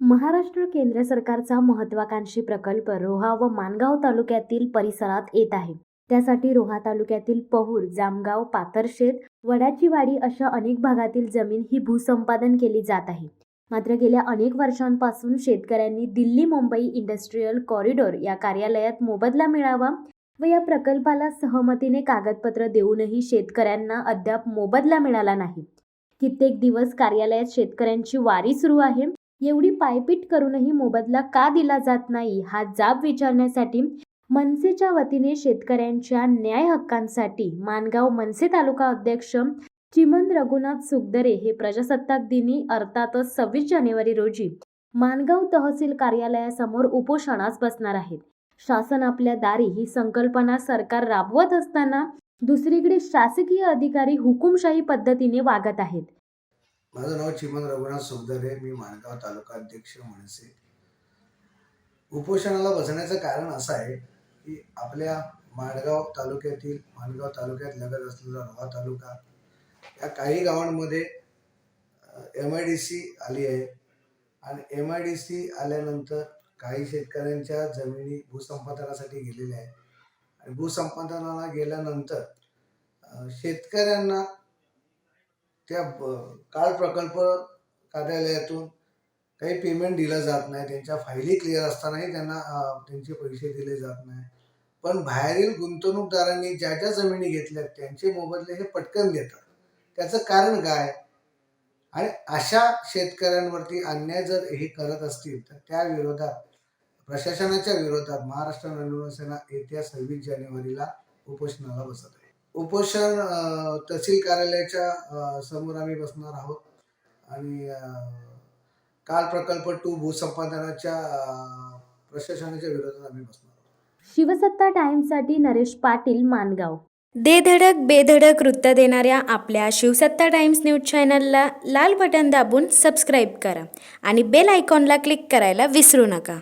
महाराष्ट्र केंद्र सरकारचा महत्त्वाकांक्षी प्रकल्प रोहा व माणगाव तालुक्यातील परिसरात येत आहे. त्यासाठी रोहा तालुक्यातील पहूर, जामगाव, पाथरशेत, वडाची वाडी अशा अनेक भागातील जमीन ही भूसंपादन केली जात आहे. मात्र गेल्या अनेक वर्षांपासून शेतकऱ्यांनी दिल्ली मुंबई इंडस्ट्रियल कॉरिडॉर या कार्यालयात मोबदला मिळावा व या प्रकल्पाला सहमतीने कागदपत्र देऊनही शेतकऱ्यांना अद्याप मोबदला मिळाला नाही. कित्येक दिवस कार्यालयात शेतकऱ्यांची वारी सुरू आहे. एवढी पायपीट करूनही मोबदला का दिला जात नाही हा जाब विचारण्यासाठी मनसेच्या वतीने शेतकऱ्यांच्या न्याय हक्कांसाठी माणगाव मनसे तालुका अध्यक्ष चिमन रघुनाथ सुखदरे हे प्रजासत्ताक दिनी अर्थातच 26 जानेवारी रोजी माणगाव तहसील कार्यालयासमोर उपोषणास बसणार आहेत. शासन आपल्या दारी ही संकल्पना सरकार राबवत असताना दुसरीकडे शासकीय अधिकारी हुकुमशाही पद्धतीने वागत आहेत. माझं नाव चिमन रघुनाथ सुखदरे, मी माणगाव तालुका अध्यक्ष मनसे. उपोषणाला बसण्याचं कारण असं आहे की आपल्या माणगाव तालुक्यात लगत असलेला रोहा तालुका या काही गावांमध्ये MIDC आली आहे आणि MIDC आल्यानंतर काही शेतकऱ्यांच्या जमिनी भूसंपादनासाठी गेलेल्या आहेत आणि भूसंपादनाला गेल्यानंतर शेतकऱ्यांना त्या काळ प्रकल्प कार्यालयातून काही पेमेंट दिलं जात नाही. त्यांच्या फायली क्लिअर असतानाही त्यांना त्यांचे पैसे दिले जात नाही. पण बाहेरील गुंतवणूकदारांनी ज्या ज्या जमिनी घेतल्या त्यांचे मोबदले हे पटकन देतात. त्याचं कारण काय? आणि अशा शेतकऱ्यांवरती अन्याय जर हे करत असतील तर त्या विरोधात प्रशासनाच्या विरोधात महाराष्ट्र नवनिर्माण सेना येत्या 26 जानेवारीला उपोषणाला बसत आहे. उपोषण तहसील कार्यालयाच्या समोर आम्ही बसणार आहोत आणि काल प्रकल्प 2 भूसंपादनाच्या प्रशासनाच्या विरोधात आम्ही बसणार आहोत. शिवसत्ता टाइम्ससाठी नरेश पाटील, माणगाव. दे धडक बेधडक वृत्त देणाऱ्या आपल्या शिवसत्ता टाइम्स न्यूज चॅनलला लाल बटन दाबून सबस्क्राईब करा आणि बेल आयकॉनला क्लिक करायला विसरू नका.